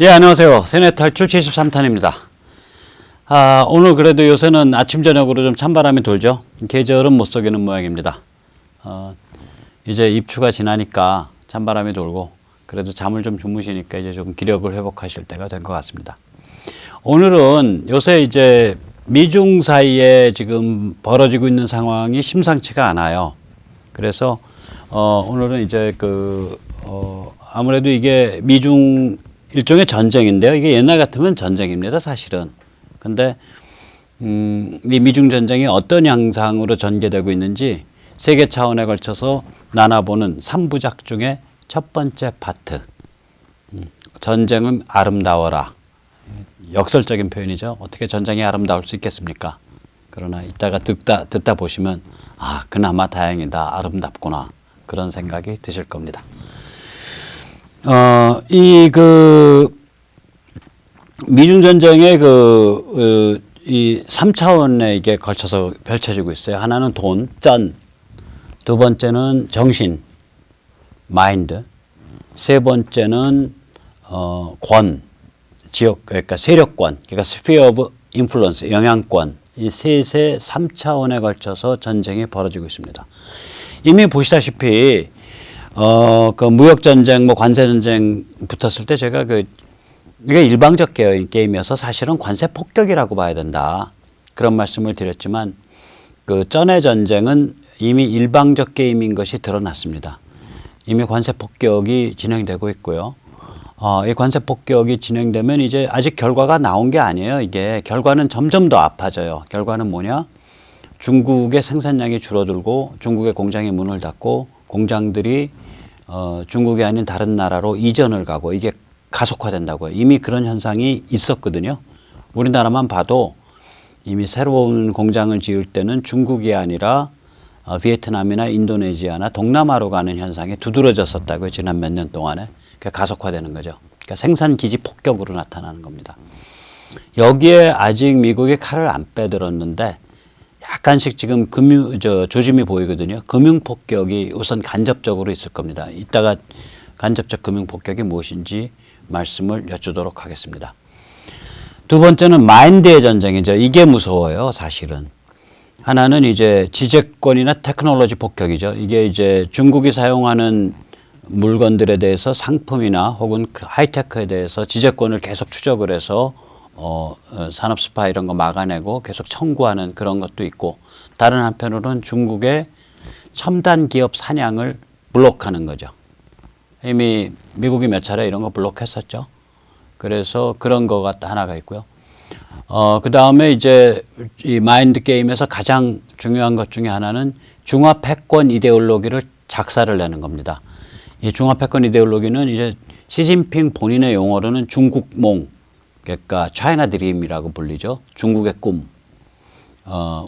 예, 안녕하세요. 세뇌 탈출 73탄입니다. 오늘 그래도 요새는 아침, 저녁으로 좀 찬바람이 돌죠. 계절은 못 속이는 모양입니다. 이제 입추가 지나니까 찬바람이 돌고, 그래도 잠을 좀 주무시니까 이제 좀 기력을 회복하실 때가 된 것 같습니다. 오늘은 요새 이제 미중 사이에 지금 벌어지고 있는 상황이 심상치가 않아요. 그래서, 오늘은 이제 아무래도 이게 미중 일종의 전쟁인데요. 이게 옛날 같으면 전쟁입니다, 사실은. 근데, 이 미중 전쟁이 어떤 양상으로 전개되고 있는지 세계 차원에 걸쳐서 나눠보는 3부작 중에 첫 번째 파트. 전쟁은 아름다워라. 역설적인 표현이죠. 어떻게 전쟁이 아름다울 수 있겠습니까? 그러나 이따가 듣다 보시면, 그나마 다행이다. 아름답구나. 그런 생각이 드실 겁니다. 미중 전쟁의 이 3차원에 이게 걸쳐서 펼쳐지고 있어요. 하나는 돈, 쩐. 두 번째는 정신, 마인드. 세 번째는, 권, 지역, 그러니까 세력권, 그러니까 sphere of influence, 영향권. 이 셋의 3차원에 걸쳐서 전쟁이 벌어지고 있습니다. 이미 보시다시피, 무역전쟁, 관세전쟁 붙었을 때 제가 이게 일방적 게임이어서 사실은 관세 폭격이라고 봐야 된다. 그런 말씀을 드렸지만, 전의 전쟁은 이미 일방적 게임인 것이 드러났습니다. 이미 관세 폭격이 진행되고 있고요. 이 관세 폭격이 진행되면 이제 아직 결과가 나온 게 아니에요. 이게 결과는 점점 더 아파져요. 결과는 뭐냐? 중국의 생산량이 줄어들고 중국의 공장이 문을 닫고 공장들이 중국이 아닌 다른 나라로 이전을 가고 이게 가속화된다고요. 이미 그런 현상이 있었거든요. 우리나라만 봐도 이미 새로운 공장을 지을 때는 중국이 아니라 베트남이나 인도네시아나 동남아로 가는 현상이 두드러졌었다고요. 지난 몇 년 동안에. 그러니까 가속화되는 거죠. 그러니까 생산기지 폭격으로 나타나는 겁니다. 여기에 아직 미국이 칼을 안 빼들었는데 약간씩 지금 조짐이 보이거든요. 금융폭격이 우선 간접적으로 있을 겁니다. 이따가 간접적 금융폭격이 무엇인지 말씀을 여쭈도록 하겠습니다. 두 번째는 마인드의 전쟁이죠. 이게 무서워요, 사실은. 하나는 이제 지재권이나 테크놀로지 폭격이죠. 이게 이제 중국이 사용하는 물건들에 대해서 상품이나 혹은 하이테크에 대해서 지재권을 계속 추적을 해서 산업 스파 이런 거 막아내고 계속 청구하는 그런 것도 있고, 다른 한편으로는 중국의 첨단 기업 사냥을 블록하는 거죠. 이미 미국이 몇 차례 이런 거 블록했었죠. 그래서 그런 거가 하나가 있고요. 그 다음에 이제 이 마인드 게임에서 가장 중요한 것 중에 하나는 중화 패권 이데올로기를 작사를 내는 겁니다. 이 중화 패권 이데올로기는 이제 시진핑 본인의 용어로는 중국몽, 그러니까 차이나 드림이라고 불리죠. 중국의 꿈.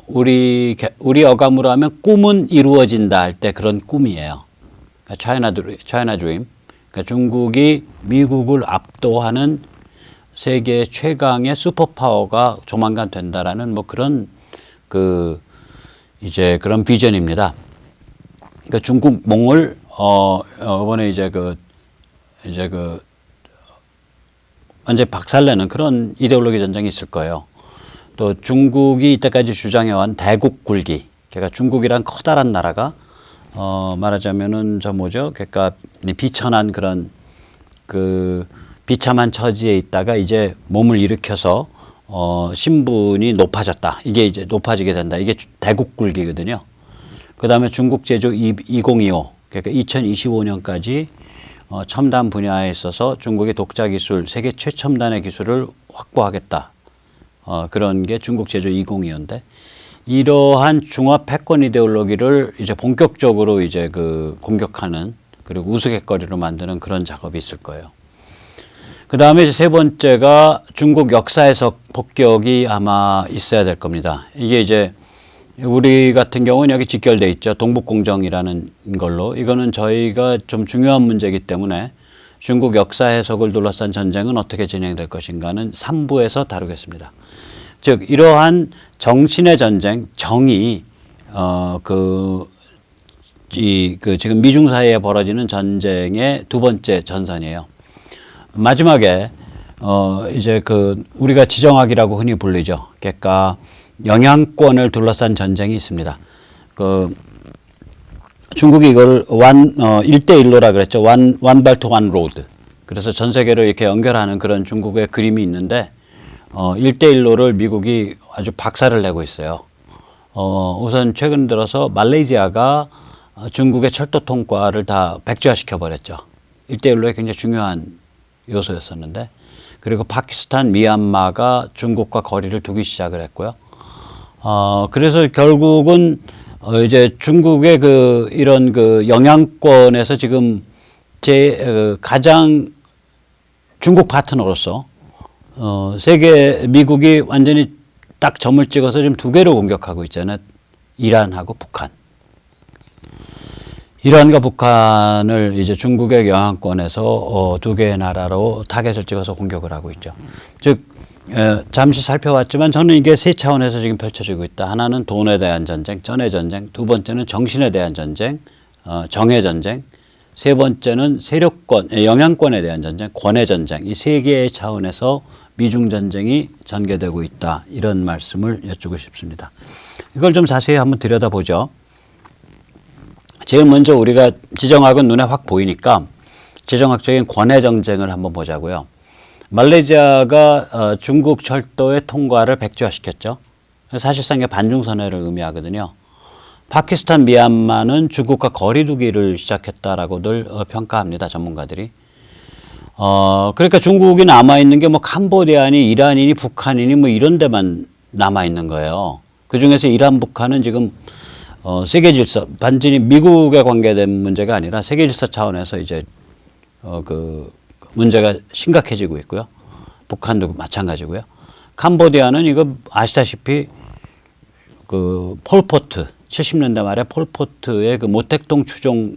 우리 어감으로 하면 꿈은 이루어진다 할 때 그런 꿈이에요. 그러니까 차이나 드림. 그러니까 중국이 미국을 압도하는 세계 최강의 슈퍼파워가 조만간 된다라는 그런 이제 그런 비전입니다. 그러니까 중국몽을 이번에 완전 박살내는 그런 이데올로기 전쟁이 있을 거예요. 또 중국이 이때까지 주장해온 대국 굴기. 그러니까 중국이란 커다란 나라가 말하자면은 그러니까 비천한 그런 비참한 처지에 있다가 이제 몸을 일으켜서 신분이 높아졌다. 이게 이제 높아지게 된다. 이게 대국 굴기거든요. 그 다음에 중국 제조 2025. 그러니까 2025년까지 첨단 분야에 있어서 중국의 독자 기술, 세계 최첨단의 기술을 확보하겠다. 그런 게 중국 제조 2025인데, 이러한 중화 패권 이데올로기를 이제 본격적으로 이제 공격하는, 그리고 우스갯거리로 만드는 그런 작업이 있을 거예요. 그 다음에 세 번째가 중국 역사 해석 폭격이 아마 있어야 될 겁니다. 이게 이제 우리 같은 경우는 여기 직결돼 있죠. 동북공정이라는 걸로. 이거는 저희가 좀 중요한 문제이기 때문에 중국 역사 해석을 둘러싼 전쟁은 어떻게 진행될 것인가는 3부에서 다루겠습니다. 즉 이러한 정신의 전쟁, 정이 지금 미중 사이에 벌어지는 전쟁의 두 번째 전선이에요. 마지막에 이제 우리가 지정학이라고 흔히 불리죠. 그러니까 영향권을 둘러싼 전쟁이 있습니다. 중국이 이걸 1대1로라 그랬죠. one belt, one road. 그래서 전 세계를 이렇게 연결하는 그런 중국의 그림이 있는데, 1대1로를 미국이 아주 박살을 내고 있어요. 우선 최근 들어서 말레이시아가 중국의 철도 통과를 다 백지화시켜 버렸죠. 1대1로의 굉장히 중요한 요소였었는데, 그리고 파키스탄, 미얀마가 중국과 거리를 두기 시작을 했고요. 그래서 결국은 이제 중국의 이런 영향권에서 지금 가장 중국 파트너로서 미국이 완전히 딱 점을 찍어서 지금 두 개로 공격하고 있잖아요. 이란하고 북한. 이란과 북한을 이제 중국의 영향권에서 두 개의 나라로 타겟을 찍어서 공격을 하고 있죠. 즉 잠시 살펴봤지만 저는 이게 세 차원에서 지금 펼쳐지고 있다. 하나는 돈에 대한 전쟁, 전의 전쟁. 두 번째는 정신에 대한 전쟁, 정의 전쟁. 세 번째는 세력권, 영향권에 대한 전쟁, 권의 전쟁. 이 세 개의 차원에서 미중 전쟁이 전개되고 있다. 이런 말씀을 여쭈고 싶습니다. 이걸 좀 자세히 한번 들여다보죠. 제일 먼저 우리가 지정학은 눈에 확 보이니까 지정학적인 권의 전쟁을 한번 보자고요. 말레이시아가 중국 철도의 통과를 백지화시켰죠. 사실상 이게 반중선회를 의미하거든요. 파키스탄, 미얀마는 중국과 거리두기를 시작했다라고들 평가합니다. 전문가들이. 그러니까 중국이 남아있는 게 뭐 캄보디아니, 이란이니, 북한이니 뭐 이런 데만 남아있는 거예요. 그 중에서 이란, 북한은 지금 세계 질서, 단순히 미국에 관계된 문제가 아니라 세계 질서 차원에서 이제 문제가 심각해지고 있고요. 북한도 마찬가지고요. 캄보디아는 이거 아시다시피 폴포트, 70년대 말에 폴포트의 모택동 추종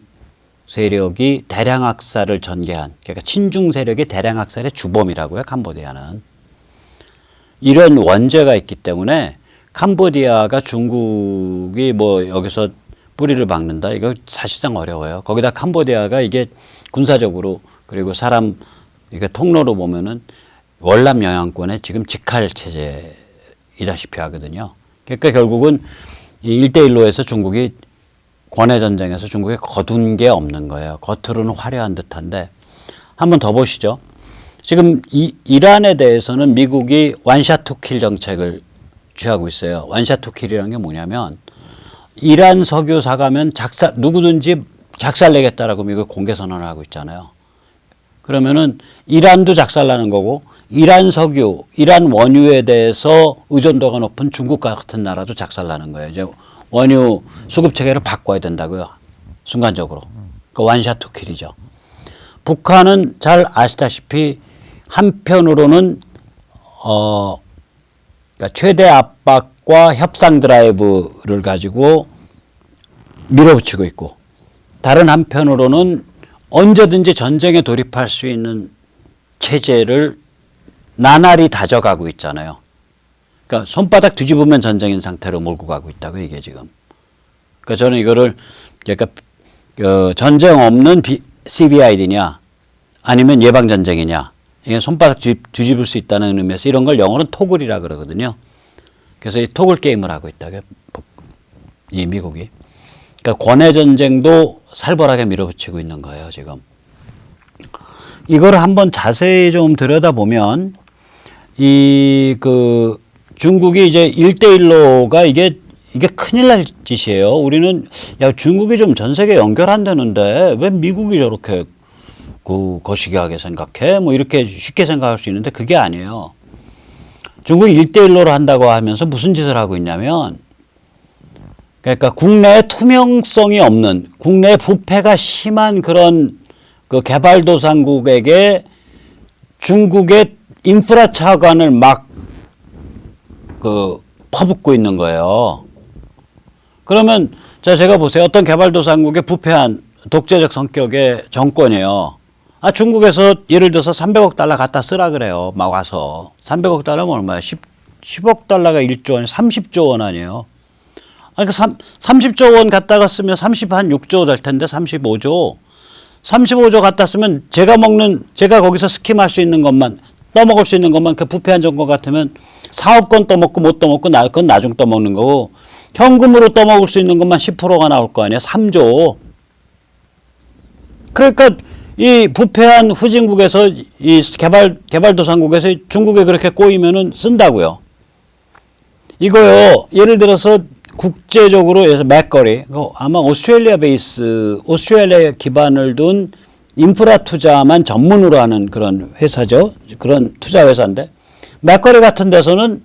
세력이 대량 학살을 전개한, 그러니까 친중 세력의 대량 학살의 주범이라고요. 캄보디아는. 이런 원죄가 있기 때문에 캄보디아가 중국이 뭐 여기서 뿌리를 박는다. 이거 사실상 어려워요. 거기다 캄보디아가 이게 군사적으로 그리고 사람 이게 통로로 보면은 월남 영향권의 지금 직할 체제이다시피 하거든요. 그러니까 결국은 이 1대1로에서 중국이 권의 전쟁에서 중국이 거둔 게 없는 거예요. 겉으로는 화려한 듯한데 한번 더 보시죠. 지금 이란에 대해서는 미국이 원샷 투킬 정책을 취하고 있어요. 원샷 투킬이라는 게 뭐냐면 이란 석유 사가면 누구든지 작살내겠다라고 미국 공개 선언을 하고 있잖아요. 그러면은 이란도 작살나는 거고 이란 석유, 이란 원유에 대해서 의존도가 높은 중국과 같은 나라도 작살나는 거예요. 이제 원유 수급 체계를 바꿔야 된다고요. 순간적으로. 그 원샷 투킬이죠. 북한은 잘 아시다시피 한편으로는 그러니까 최대 압박과 협상 드라이브를 가지고 밀어붙이고 있고 다른 한편으로는 언제든지 전쟁에 돌입할 수 있는 체제를 나날이 다져가고 있잖아요. 그러니까 손바닥 뒤집으면 전쟁인 상태로 몰고 가고 있다고 이게 지금. 그러니까 저는 이거를 그러니까 전쟁 없는 CVID냐 아니면 예방 전쟁이냐 이게 손바닥 뒤집을 수 있다는 의미에서 이런 걸 영어로는 토글이라 그러거든요. 그래서 이 토글 게임을 하고 있다고요. 이 미국이. 그러니까 권의 전쟁도 살벌하게 밀어붙이고 있는 거예요, 지금. 이거를 한번 자세히 좀 들여다보면 중국이 이제 1대1로가 이게 큰일 날 짓이에요. 우리는 야, 중국이 좀 전 세계 연결한다는데 왜 미국이 저렇게 거시기하게 생각해? 뭐 이렇게 쉽게 생각할 수 있는데 그게 아니에요. 중국이 1대1로로 한다고 하면서 무슨 짓을 하고 있냐면 그러니까 국내에 투명성이 없는 국내 부패가 심한 그런 개발도상국에게 중국의 인프라 차관을 막 퍼붓고 있는 거예요. 그러면 제가 보세요. 어떤 개발도상국의 부패한 독재적 성격의 정권이에요. 중국에서 예를 들어서 300억 달러 갖다 쓰라 그래요. 막 와서. 300억 달러면 얼마야? 10억 달러가 1조 원, 30조 원 아니에요. 그러니까 30조 원 갖다가 쓰면 36조 될 텐데 35조 갖다 쓰면 제가 거기서 스킴할 수 있는 것만 떠먹을 수 있는 것만 그 부패한 정권 같으면 사업권 떠먹고 못 떠먹고 그건 나중 떠먹는 거고 현금으로 떠먹을 수 있는 것만 10%가 나올 거 아니야. 3조. 그러니까 이 부패한 후진국에서 이 개발도상국에서 중국에 그렇게 꼬이면은 쓴다고요. 이거요. 예를 들어서 국제적으로 해서 맥거리 아마 오스트레일리아 기반을 둔 인프라 투자만 전문으로 하는 그런 회사죠. 그런 투자 회사인데 맥거리 같은 데서는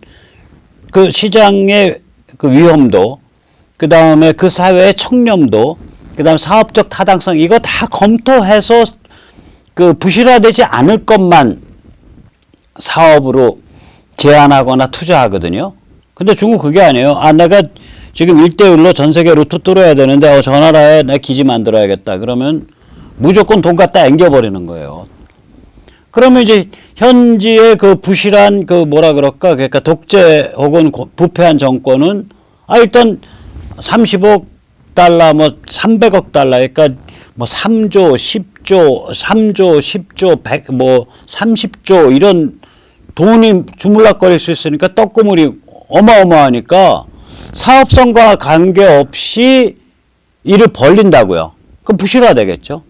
그 시장의 그 위험도 그 다음에 그 사회의 청렴도 그 다음 사업적 타당성 이거 다 검토해서 그 부실화되지 않을 것만 사업으로 제안하거나 투자하거든요. 근데 중국 그게 아니에요. 아, 내가 지금 1대1로 전 세계 루트 뚫어야 되는데 저 나라에 내 기지 만들어야겠다. 그러면 무조건 돈 갖다 앵겨버리는 거예요. 그러면 이제 현지의 그 부실한 그 뭐라 그럴까 그러니까 독재 혹은 부패한 정권은 아 일단 30억 달러 뭐 300억 달러 그러니까 뭐 3조 10조 3조 10조 100 뭐 30조 이런 돈이 주물락거릴 수 있으니까 떡고물이 어마어마하니까 사업성과 관계없이 일을 벌린다고요. 그럼 부실화되겠죠.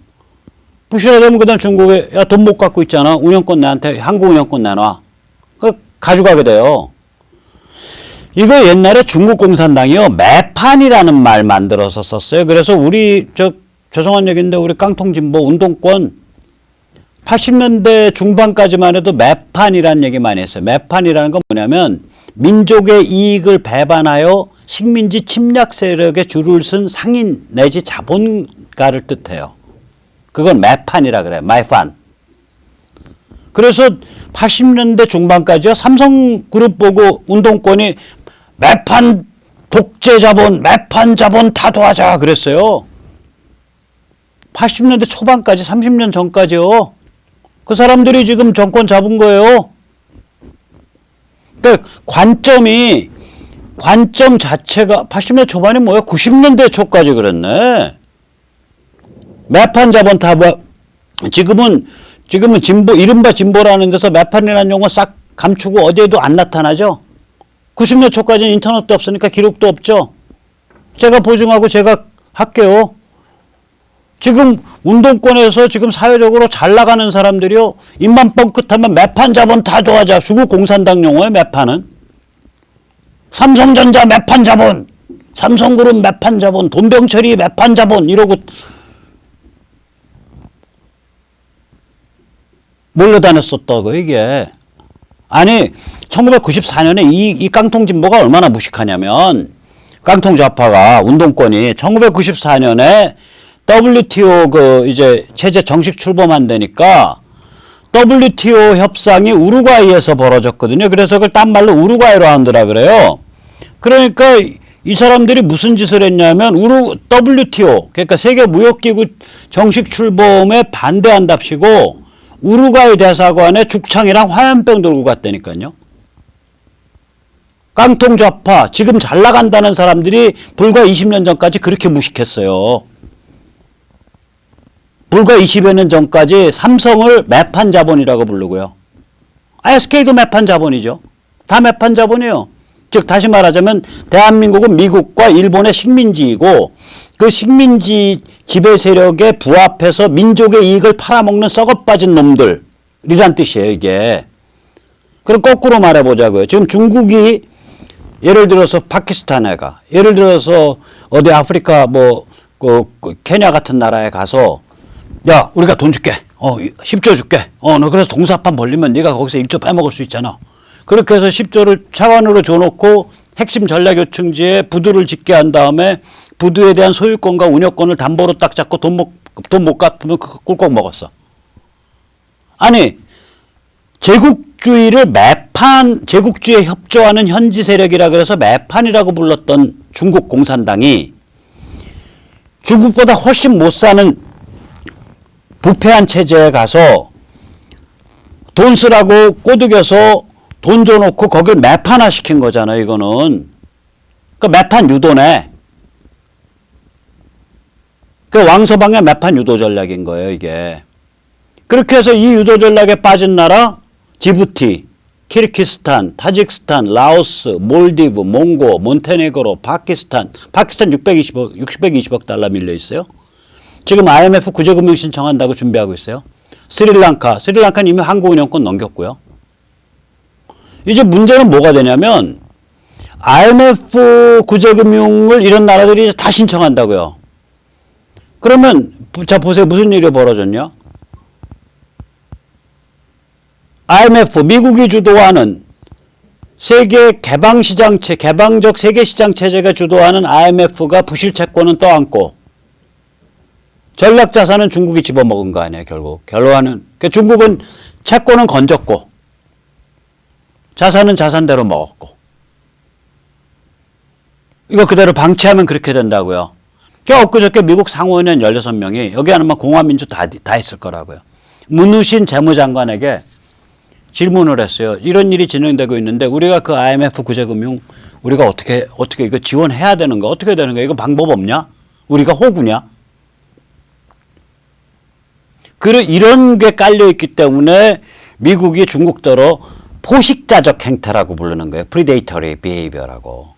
부실화되면 그다음 중국에 야 돈 못 갖고 있잖아. 운영권 나한테 항구 운영권 내놔. 그 가져가게 돼요. 이거 옛날에 중국 공산당이요 매판이라는 말 만들어서 썼어요. 그래서 우리 죄송한 얘기인데 우리 깡통진보 운동권 80년대 중반까지만 해도 매판이라는 얘기 많이 했어요. 매판이라는 건 뭐냐면 민족의 이익을 배반하여 식민지 침략 세력에 줄을 쓴 상인 내지 자본가를 뜻해요. 그건 매판이라 그래요. 매판. 그래서 80년대 중반까지요. 삼성그룹 보고 운동권이 매판 독재 자본, 매판 자본 타도하자 그랬어요. 80년대 초반까지 30년 전까지요. 그 사람들이 지금 정권 잡은 거예요. 그러니까 관점 자체가 80년대 초반이 뭐야? 90년대 초까지 그랬네. 매판 자본 타도 지금은 진보 이른바 진보라는 데서 매판이라는 용어 싹 감추고 어디에도 안 나타나죠. 90년 초까지는 인터넷도 없으니까 기록도 없죠. 제가 보증하고 제가 할게요. 지금 운동권에서 지금 사회적으로 잘 나가는 사람들이요. 입만 뻥끗하면 매판 자본 타도하자. 중국 공산당 용어예요. 매판은. 삼성전자 매판 자본. 삼성그룹 매판 자본. 돈병철이 매판 자본. 이러고 몰려다녔었다고 이게. 아니 1994년에 이 깡통진보가 얼마나 무식하냐면 깡통 좌파가 운동권이 1994년에 WTO 그 이제 체제 정식 출범한다니까 WTO 협상이 우루과이에서 벌어졌거든요. 그래서 그걸 딴 말로 우루과이 라운드라 그래요. 그러니까 이 사람들이 무슨 짓을 했냐면 WTO 그러니까 세계 무역기구 정식 출범에 반대한답시고 우루과이 대사관에 죽창이랑 화염병 들고 갔다니까요. 깡통 좌파 지금 잘 나간다는 사람들이 불과 20년 전까지 그렇게 무식했어요. 불과 20여 년 전까지 삼성을 매판 자본이라고 부르고요. SK도 매판 자본이죠. 다 매판 자본이에요. 즉 다시 말하자면 대한민국은 미국과 일본의 식민지이고 그 식민지 지배 세력에 부합해서 민족의 이익을 팔아먹는 썩어빠진 놈들이란 뜻이에요. 이게. 그럼 거꾸로 말해보자고요. 지금 중국이 예를 들어서 파키스탄에 가 예를 들어서 어디 아프리카 그 케냐 같은 나라에 가서 야 우리가 돈 줄게 10조 줄게 너 그래서 동사판 벌리면 네가 거기서 1조 빼먹을 수 있잖아. 그렇게 해서 10조를 차관으로 줘놓고 핵심 전략요충지에 부두를 짓게 한 다음에 부두에 대한 소유권과 운영권을 담보로 딱 잡고 돈 못 갚으면 그거 꿀꺽 먹었어. 아니 제국주의를 제국주의에 협조하는 현지 세력이라 그래서 매판이라고 불렀던 중국 공산당이 중국보다 훨씬 못 사는 부패한 체제에 가서 돈 쓰라고 꼬드겨서 돈 줘놓고 거길 매판화 시킨 거잖아요. 이거는. 그 매판 유도네. 그 왕서방의 매판 유도 전략인 거예요. 이게. 그렇게 해서 이 유도 전략에 빠진 나라 지부티, 키르기스탄, 타지키스탄, 라오스, 몰디브, 몽고, 몬테네그로, 파키스탄 620억 달러 밀려 있어요. 지금 IMF 구제금융 신청한다고 준비하고 있어요. 스리랑카는 이미 한국 운영권 넘겼고요. 이제 문제는 뭐가 되냐면 IMF 구제금융을 이런 나라들이 다 신청한다고요. 그러면 자 보세요. 무슨 일이 벌어졌냐. IMF 미국이 주도하는 세계 개방적 세계 시장 체제가 주도하는 IMF가 부실 채권은 떠안고 전략 자산은 중국이 집어먹은 거 아니에요, 결국. 결론은. 그러니까 중국은 채권은 건졌고 자산은 자산대로 먹었고. 이거 그대로 방치하면 그렇게 된다고요. 그러니까 엊그저께 미국 상원의원 16명이 여기 아마 공화민주 다 있을 거라고요. 문우신 재무장관에게 질문을 했어요. 이런 일이 진행되고 있는데 우리가 그 IMF 구제금융 우리가 어떻게 이거 지원해야 되는 거 어떻게 되는 거야? 이거 방법 없냐? 우리가 호구냐? 이런 게 깔려 있기 때문에 미국이 중국대로 포식자적 행태라고 부르는 거예요. predatory behavior라고.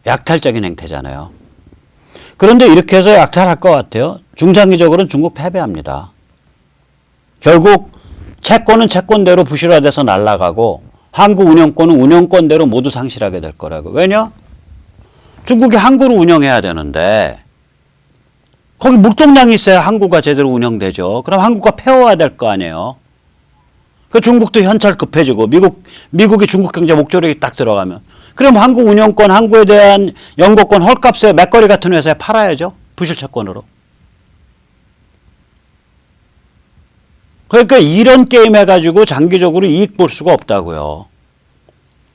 약탈적인 행태잖아요. 그런데 이렇게 해서 약탈할 것 같아요. 중장기적으로는 중국 패배합니다. 결국 채권은 채권대로 부실화돼서 날아가고 한국 운영권은 운영권대로 모두 상실하게 될 거라고. 왜냐? 중국이 항구를 운영해야 되는데 거기 물동량이 있어야 항구가 제대로 운영되죠. 그럼 항구가 폐허해야 될 거 아니에요. 그 중국도 현찰 급해지고 미국이 중국 경제 목조력이 딱 들어가면 그럼 항구 운영권, 항구에 대한 연거권 헐값에 맥거리 같은 회사에 팔아야죠. 부실 채권으로. 그러니까 이런 게임 해가지고 장기적으로 이익 볼 수가 없다고요.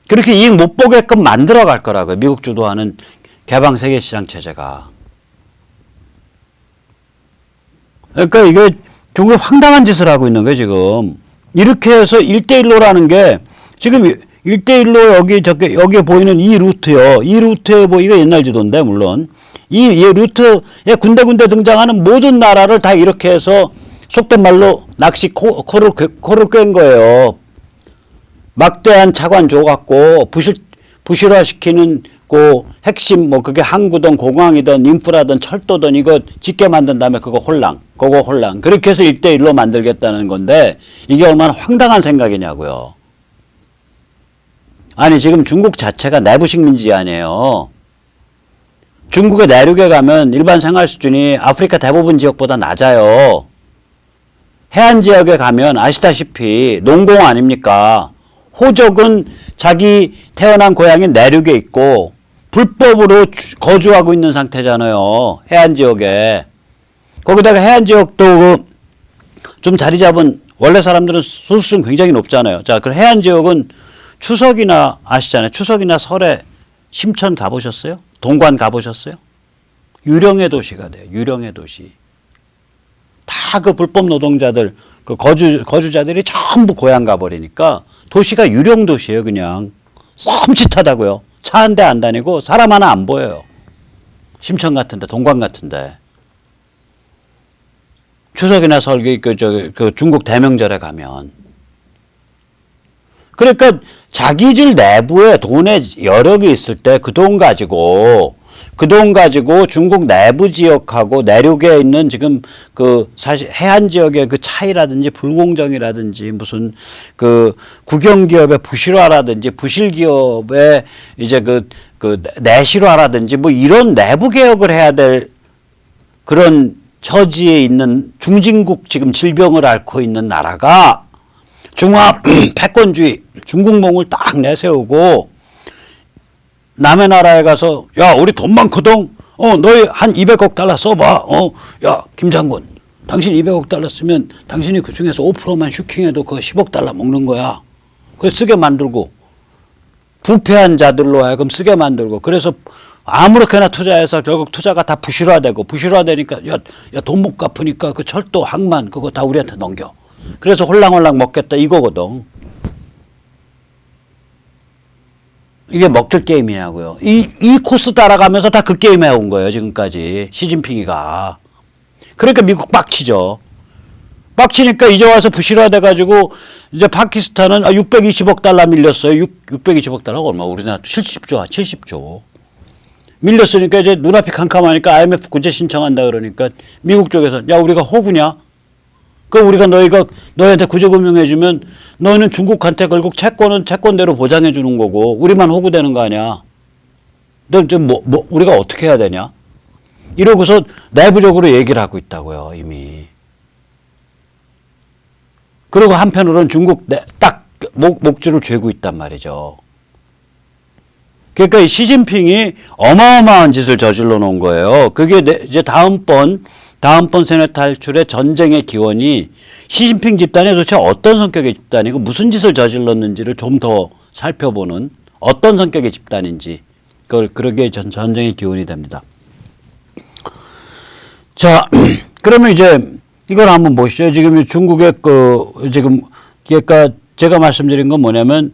그렇게 이익 못 보게끔 만들어 갈 거라고요. 미국 주도하는 개방 세계시장 체제가. 그러니까 이게 중국이 황당한 짓을 하고 있는 거예요, 지금. 이렇게 해서 1대1로라는 게 지금 1대1로 여기 보이는 이 루트요. 이 루트에 이거 옛날 지도인데, 물론. 이 루트에 군데군데 등장하는 모든 나라를 다 이렇게 해서 속된 말로 낚시 코를 꿰은 거예요. 막대한 차관 줘갖고 부실화시키는 그 핵심 그게 항구든 공항이든 인프라든 철도든 이거 짓게 만든 다음에 그거 혼랑. 그렇게 해서 1대1로 만들겠다는 건데 이게 얼마나 황당한 생각이냐고요. 아니 지금 중국 자체가 내부 식민지 아니에요. 중국의 내륙에 가면 일반 생활 수준이 아프리카 대부분 지역보다 낮아요. 해안 지역에 가면 아시다시피 농공 아닙니까? 호족은 자기 태어난 고향인 내륙에 있고 불법으로 거주하고 있는 상태잖아요. 해안 지역에. 거기다가 해안 지역도 좀 자리 잡은 원래 사람들은 소수는 굉장히 높잖아요. 자, 그럼 해안 지역은 추석이나 아시잖아요. 추석이나 설에 심천 가보셨어요? 동관 가보셨어요? 유령의 도시가 돼요. 유령의 도시. 다 그 불법 노동자들, 그 거주자들이 전부 고향 가버리니까 도시가 유령 도시예요, 그냥. 썸칫하다고요. 차 한 대 안 다니고 사람 하나 안 보여요. 심천 같은데, 동관 같은데. 추석이나 설, 그 중국 대명절에 가면. 그러니까 자기 집 내부에 돈의 여력이 있을 때 그 돈 가지고 중국 내부 지역하고 내륙에 있는 지금 그 사실 해안 지역의 그 차이라든지 불공정이라든지 무슨 그 국영기업의 부실화라든지 부실기업의 이제 그 내실화라든지 뭐 이런 내부 개혁을 해야 될 그런 처지에 있는 중진국 지금 질병을 앓고 있는 나라가 중화 패권주의 중국몽을 딱 내세우고 남의 나라에 가서 야 우리 돈 많거든 너희 한 200억 달러 써봐 야 김장군 당신 200억 달러 쓰면 당신이 그중에서 5%만 슈킹해도 그 10억 달러 먹는 거야. 그래 쓰게 만들고 부패한 자들로 하여금 쓰게 만들고 그래서 아무렇게나 투자해서 결국 투자가 다 부실화되니까 야 돈 못 갚으니까 그 철도 항만 그거 다 우리한테 넘겨. 그래서 홀랑홀랑 먹겠다 이거거든. 이게 먹힐 게임이냐고요. 이 코스 따라가면서 다 그 게임 해온 거예요, 지금까지. 시진핑이가. 그러니까 미국 빡치죠. 빡치니까 이제 와서 부실화돼가지고 이제 파키스탄은 620억 달러 밀렸어요. 620억 달러가 얼마? 우리나라 70조. 밀렸으니까 이제 눈앞이 캄캄하니까 IMF 구제 신청한다 그러니까 미국 쪽에서 야 우리가 호구냐? 그 우리가 너희한테 구제 금융해주면 너희는 중국한테 결국 채권은 채권대로 보장해 주는 거고 우리만 호구되는 거 아니야? 우리가 어떻게 해야 되냐? 이러고서 내부적으로 얘기를 하고 있다고요 이미. 그리고 한편으로는 중국 딱 목줄을 죄고 있단 말이죠. 그러니까 이 시진핑이 어마어마한 짓을 저질러 놓은 거예요. 그게 이제 다음번 세뇌 탈출의 전쟁의 기원이 시진핑 집단이 도대체 어떤 성격의 집단이고 무슨 짓을 저질렀는지를 좀 더 살펴보는 어떤 성격의 집단인지 그러게 전쟁의 기원이 됩니다. 자, 그러면 이제 이걸 한번 보시죠. 지금 중국의 그러니까 제가 말씀드린 건 뭐냐면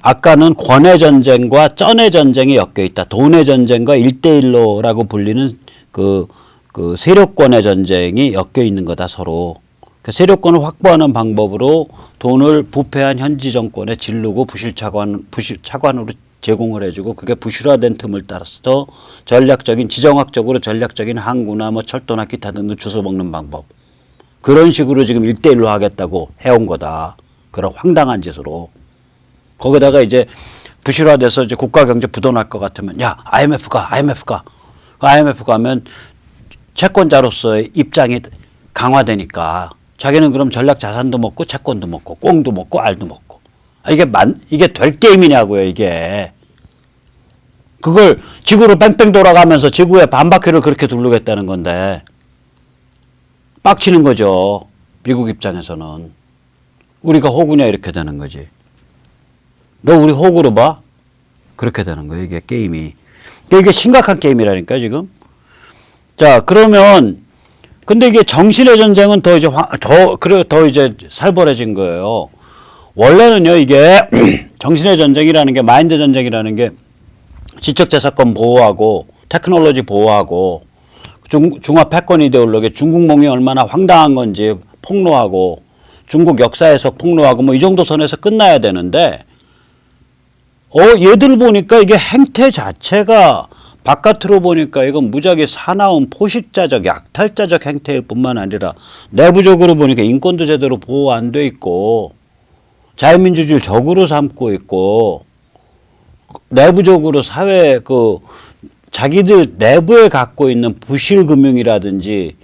아까는 권의 전쟁과 쩐의 전쟁이 엮여 있다. 돈의 전쟁과 1대1로라고 불리는 그 세력권의 전쟁이 엮여 있는 거다, 서로. 그 세력권을 확보하는 방법으로 돈을 부패한 현지 정권에 지르고 차관으로 제공을 해주고 그게 부실화된 틈을 따라서 지정학적으로 전략적인 항구나 뭐 철도나 기타 등등 주워먹는 방법. 그런 식으로 지금 1대1로 하겠다고 해온 거다. 그런 황당한 짓으로. 거기다가 이제 부실화돼서 이제 국가 경제 부도날 것 같으면 야, IMF 가면 채권자로서의 입장이 강화되니까 자기는 그럼 전략 자산도 먹고 채권도 먹고 꽁도 먹고 알도 먹고. 이게 될 게임이냐고요, 이게. 그걸 지구를 뺑뺑 돌아가면서 지구의 반바퀴를 그렇게 둘르겠다는 건데 빡치는 거죠. 미국 입장에서는. 우리가 호구냐 이렇게 되는 거지. 너 우리 호구로 봐? 그렇게 되는 거예요. 이게 게임이. 이게 심각한 게임이라니까 지금. 자, 그러면 근데 이게 정신의 전쟁은 더 이제 살벌해진 거예요. 원래는요, 이게 정신의 전쟁이라는 게 마인드 전쟁이라는 게 지적재산권 보호하고 테크놀로지 보호하고 중화 패권 이데올로기 중국몽이 얼마나 황당한 건지 폭로하고 중국 역사에서 폭로하고 뭐 이 정도 선에서 끝나야 되는데 얘들 보니까 이게 행태 자체가 바깥으로 보니까 이건 무지하게 사나운 포식자적 약탈자적 행태일 뿐만 아니라 내부적으로 보니까 인권도 제대로 보호 안 돼 있고 자유민주주의를 적으로 삼고 있고 내부적으로 사회 자기들 내부에 갖고 있는 부실금융이라든지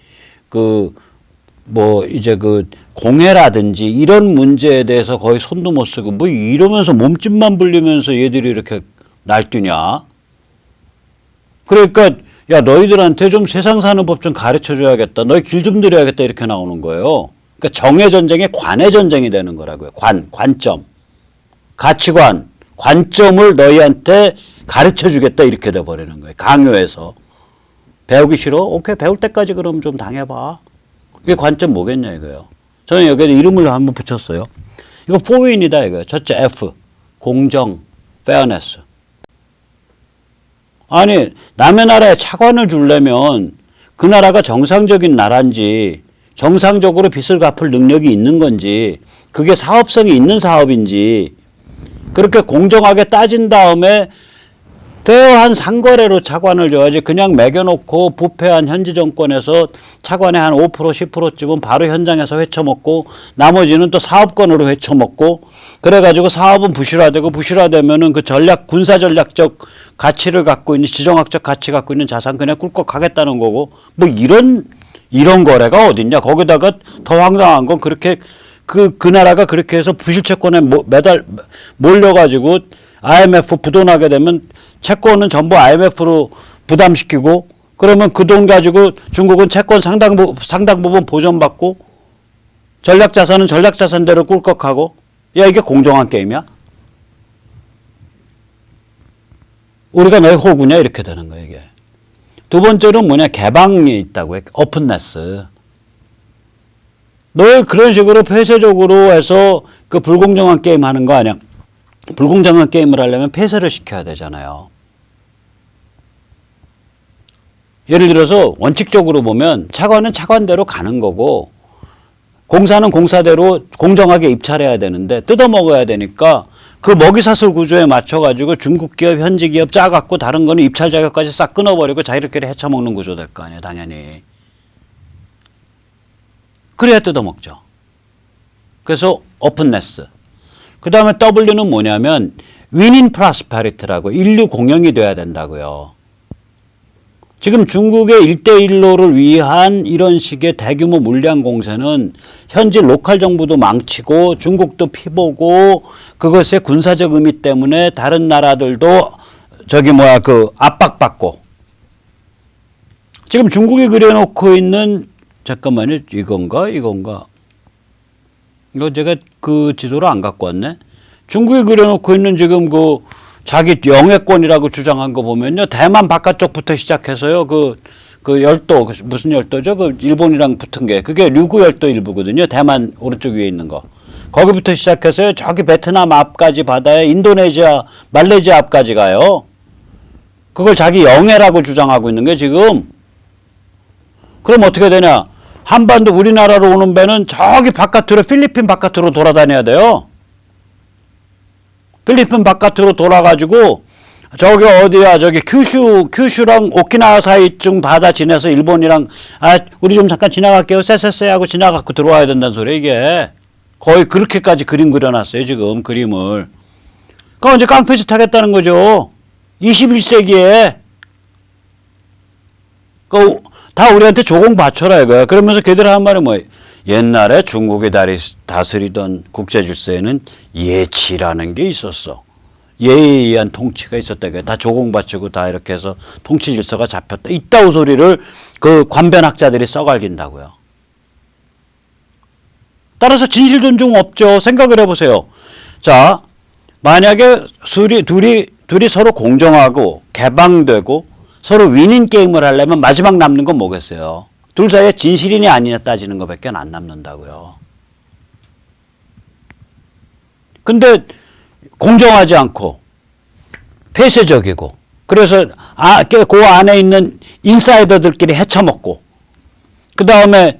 공해라든지 이런 문제에 대해서 거의 손도 못 쓰고 뭐 이러면서 몸집만 불리면서 얘들이 이렇게 날뛰냐. 그러니까 야 너희들한테 좀 세상 사는 법 좀 가르쳐 줘야겠다. 너희 길 좀 들여야겠다 이렇게 나오는 거예요. 그러니까 정의 전쟁이 관의 전쟁이 되는 거라고요. 관점. 가치관, 관점을 너희한테 가르쳐 주겠다 이렇게 돼 버리는 거예요. 강요해서. 배우기 싫어? 오케이. 배울 때까지 그럼 좀 당해봐. 이게 관점 뭐겠냐 이거예요. 저는 여기에 이름을 한번 붙였어요. 이거 포윈이다 이거예요. 첫째 F. 공정, fairness. 아니 남의 나라에 차관을 주려면 그 나라가 정상적인 나라인지 정상적으로 빚을 갚을 능력이 있는 건지 그게 사업성이 있는 사업인지 그렇게 공정하게 따진 다음에 페어한 상거래로 차관을 줘야지 그냥 매겨놓고 부패한 현지 정권에서 차관의 한 5% 10%쯤은 바로 현장에서 회쳐먹고 나머지는 또 사업권으로 회쳐먹고 그래가지고 사업은 부실화되면은 그 군사전략적 가치를 갖고 있는 지정학적 가치 갖고 있는 자산 그냥 꿀꺽 가겠다는 거고 뭐 이런 거래가 어딨냐. 거기다가 더 황당한 건 그렇게 그 나라가 그렇게 해서 부실채권에 몰려가지고 IMF 부도나게 되면 채권은 전부 IMF로 부담시키고 그러면 그 돈 가지고 중국은 채권 상당 부분 보전받고 전략자산은 전략자산대로 꿀꺽하고 야 이게 공정한 게임이야? 우리가 너의 호구냐 이렇게 되는 거예요 이게. 두 번째는 뭐냐 개방이 있다고 해. 오픈네스. 너 그런 식으로 폐쇄적으로 해서 그 불공정한 게임 하는 거 아니야. 불공정한 게임을 하려면 폐쇄를 시켜야 되잖아요. 예를 들어서 원칙적으로 보면 차관은 차관대로 가는 거고 공사는 공사대로 공정하게 입찰해야 되는데 뜯어먹어야 되니까 그 먹이사슬 구조에 맞춰가지고 중국 기업, 현지 기업 짜갖고 다른 거는 입찰 자격까지 싹 끊어버리고 자기들끼리 헤쳐먹는 구조 될 거 아니에요, 당연히. 그래야 뜯어먹죠. 그래서 오픈네스. 그 다음에 W는 뭐냐면 위닝 프로스페리티라고 인류 공영이 돼야 된다고요. 지금 중국의 1대1로를 위한 이런 식의 대규모 물량 공세는 현지 로컬 정부도 망치고 중국도 피보고 그것의 군사적 의미 때문에 다른 나라들도 압박받고 지금 중국이 그려놓고 있는 잠깐만요. 이건가? 이거 제가 그 지도를 안 갖고 왔네. 중국이 그려놓고 있는 지금 그 자기 영해권이라고 주장한 거 보면요. 대만 바깥쪽부터 시작해서요. 그 열도, 무슨 열도죠? 그 일본이랑 붙은 게. 그게 류구 열도 일부거든요. 대만 오른쪽 위에 있는 거. 거기부터 시작해서요. 저기 베트남 앞까지 바다에 인도네시아, 말레이시아 앞까지 가요. 그걸 자기 영해라고 주장하고 있는 게 지금. 그럼 어떻게 되냐? 한반도 우리나라로 오는 배는 저기 바깥으로 필리핀 바깥으로 돌아다녀야 돼요. 필리핀 바깥으로 돌아가지고 저기 어디야 저기 큐슈랑 오키나와 사이쯤 바다 지나서 일본이랑 우리 좀 잠깐 지나갈게요. 쎄쎄쎄 하고 지나가고 들어와야 된다는 소리 이게. 거의 그렇게까지 그림 그려놨어요 지금 그림을. 그럼 이제 깡패짓 하겠다는 거죠. 21세기에. 다 우리한테 조공 바쳐라 이거야. 그러면서 걔들 한 말이 뭐예요? 옛날에 중국이 다스리던 국제 질서에는 예치라는 게 있었어. 예에 의한 통치가 있었다. 다 조공 바치고 다 이렇게 해서 통치 질서가 잡혔다. 이따우 소리를 그 관변학자들이 써갈긴다고요. 따라서 진실 존중 없죠. 생각을 해보세요. 자, 만약에 둘이 서로 공정하고 개방되고 서로 위닝 게임을 하려면 마지막 남는 건 뭐겠어요? 둘 사이에 진실이냐 아니냐 따지는 것밖에 안 남는다고요. 근데 공정하지 않고 폐쇄적이고 그래서 그 안에 있는 인사이더들끼리 헤쳐먹고 그 다음에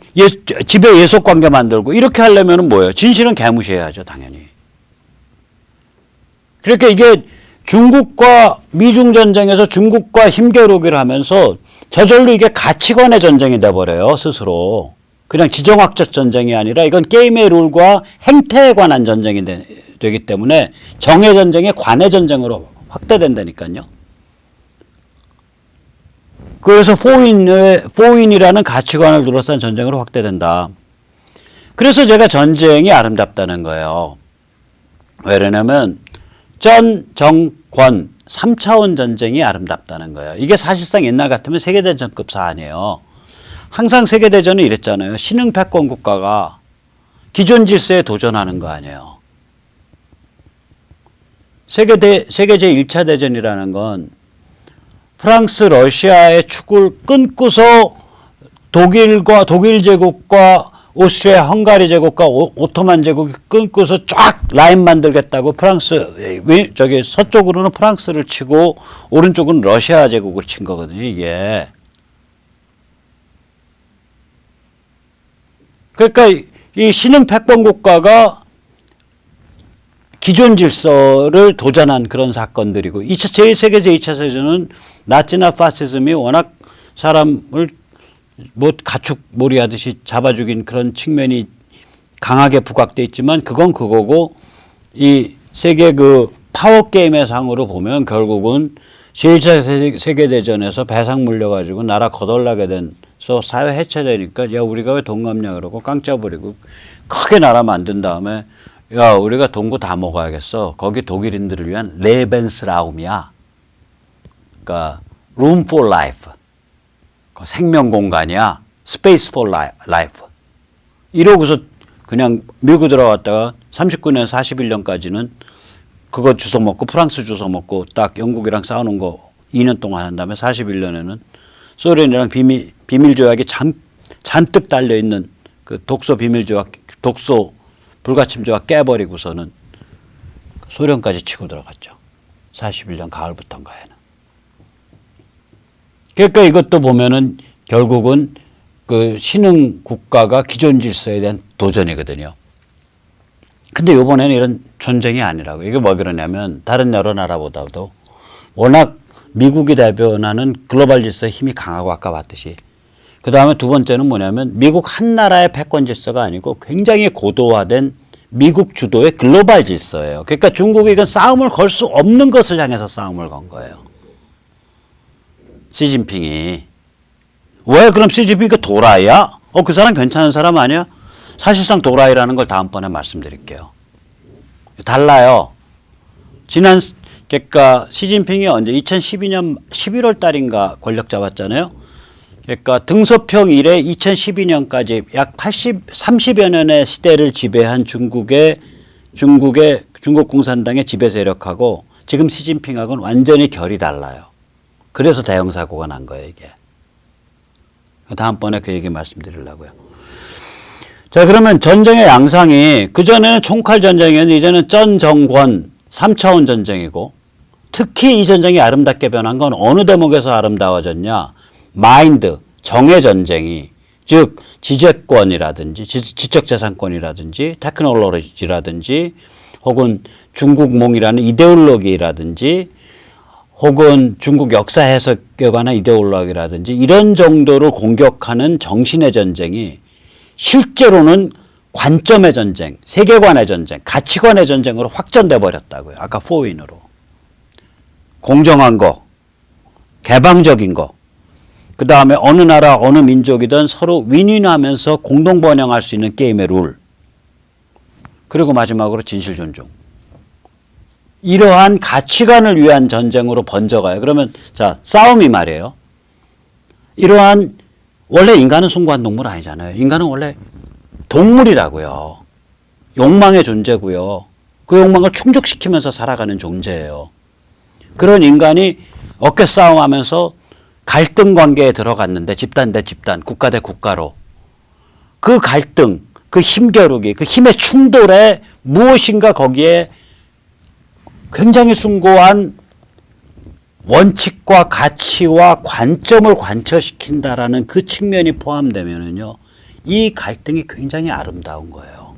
집에 예속관계 만들고 이렇게 하려면 뭐예요? 진실은 개무시해야죠 당연히. 그러니까 이게 중국과 미중 전쟁에서 중국과 힘겨루기를 하면서 저절로 이게 가치관의 전쟁이 돼버려요 스스로. 그냥 지정학적 전쟁이 아니라 이건 게임의 룰과 행태에 관한 전쟁이 되기 때문에 정의 전쟁이 관의 전쟁으로 확대된다니까요. 그래서 포윈이라는 가치관을 둘러싼 전쟁으로 확대된다. 그래서 제가 전쟁이 아름답다는 거예요. 왜냐면 전, 정, 권 3차원 전쟁이 아름답다는 거예요. 이게 사실상 옛날 같으면 세계대전급 사안이에요. 항상 세계대전은 이랬잖아요. 신흥 패권 국가가 기존 질서에 도전하는 거 아니에요. 세계 제1차 대전이라는 건 프랑스, 러시아의 축을 끊고서 독일 제국과 오스트리아, 헝가리 제국과 오토만 제국이 끊고서 쫙 라인 만들겠다고 서쪽으로는 프랑스를 치고 오른쪽은 러시아 제국을 친 거거든요, 이게. 그러니까 이 신흥 패권 국가가 기존 질서를 도전한 그런 사건들이고 제2세계 제2차 세전은 나치나 파시즘이 워낙 사람을 가축몰이 하듯이 잡아 죽인 그런 측면이 강하게 부각돼 있지만 그건 그거고 이 세계 그 파워게임의 상으로 보면 결국은 제1차 세계대전에서 배상 물려가지고 나라 거덜나게 돼서 사회 해체되니까 야 우리가 왜 돈 갚냐 그러고 깡짜 버리고 크게 나라 만든 다음에 야 우리가 동구 다 먹어야겠어. 거기 독일인들을 위한 레벤스라움이야. 그러니까 room for life. 생명 공간이야. space for life. 이러고서 그냥 밀고 들어왔다가 39년 41년까지는 그거 주워 먹고 프랑스 주워 먹고 딱 영국이랑 싸우는 거 2년 동안 한 다음에 41년에는 소련이랑 비밀 조약이 잔뜩 달려 있는 그 독소 비밀 조약, 독소 불가침 조약 깨버리고서는 소련까지 치고 들어갔죠. 41년 가을부터인가에는. 그러니까 이것도 보면은 결국은 그 신흥 국가가 기존 질서에 대한 도전이거든요. 근데 이번에는 이런 전쟁이 아니라고. 이게 뭐 그러냐면 다른 여러 나라보다도 워낙 미국이 대변하는 글로벌 질서의 힘이 강하고 아까 봤듯이. 그 다음에 두 번째는 뭐냐면 미국 한 나라의 패권 질서가 아니고 굉장히 고도화된 미국 주도의 글로벌 질서예요. 그러니까 중국이 이건 싸움을 걸 수 없는 것을 향해서 싸움을 건 거예요. 시진핑이. 왜 그럼 시진핑이 그 도라이야? 그 사람 괜찮은 사람 아니야? 사실상 도라이라는 걸 다음번에 말씀드릴게요. 달라요. 그러니까 시진핑이 언제 2012년 11월 달인가 권력 잡았잖아요. 그러니까 등소평 이래 2012년까지 약 30여 년의 시대를 지배한 중국 공산당의 지배 세력하고 지금 시진핑하고는 완전히 결이 달라요. 그래서 대형 사고가 난 거예요, 이게. 다음번에 그 얘기 말씀드리려고요. 자, 그러면 전쟁의 양상이 그전에는 총칼 전쟁이었는데 이제는 전 정권 3차원 전쟁이고 특히 이 전쟁이 아름답게 변한 건 어느 대목에서 아름다워졌냐? 마인드, 정의 전쟁이 즉 지재권이라든지 지적재산권이라든지 테크놀로지라든지 혹은 중국몽이라는 이데올로기라든지 혹은 중국 역사 해석에 관한 이데올로기라든지 이런 정도를 공격하는 정신의 전쟁이 실제로는 관점의 전쟁, 세계관의 전쟁, 가치관의 전쟁으로 확전돼 버렸다고요. 아까 포윈으로. 공정한 거, 개방적인 거, 그 다음에 어느 나라 어느 민족이든 서로 윈윈하면서 공동 번영할 수 있는 게임의 룰, 그리고 마지막으로 진실 존중. 이러한 가치관을 위한 전쟁으로 번져가요. 그러면 자, 싸움이 말이에요. 이러한 원래 인간은 숭고한 동물 아니잖아요. 인간은 원래 동물이라고요. 욕망의 존재고요. 그 욕망을 충족시키면서 살아가는 존재예요. 그런 인간이 어깨 싸움하면서 갈등 관계에 들어갔는데 집단 대 집단, 국가 대 국가로 그 갈등, 그 힘겨루기, 그 힘의 충돌에 무엇인가 거기에 굉장히 숭고한 원칙과 가치와 관점을 관철시킨다라는 그 측면이 포함되면은요, 이 갈등이 굉장히 아름다운 거예요.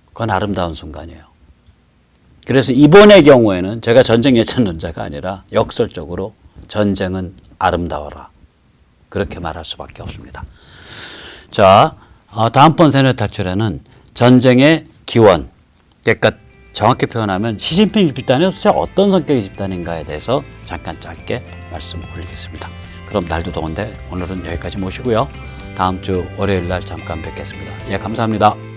그건 아름다운 순간이에요. 그래서 이번의 경우에는 제가 전쟁 예찬론자가 아니라 역설적으로 전쟁은 아름다워라. 그렇게 말할 수밖에 없습니다. 자, 다음번 세뇌 탈출에는 전쟁의 기원, 그러니까 정확히 표현하면 시진핑 집단이 도대체 어떤 성격의 집단인가에 대해서 잠깐 짧게 말씀을 올리겠습니다. 그럼 날도 더운데 오늘은 여기까지 모시고요. 다음 주 월요일 날 잠깐 뵙겠습니다. 예, 감사합니다.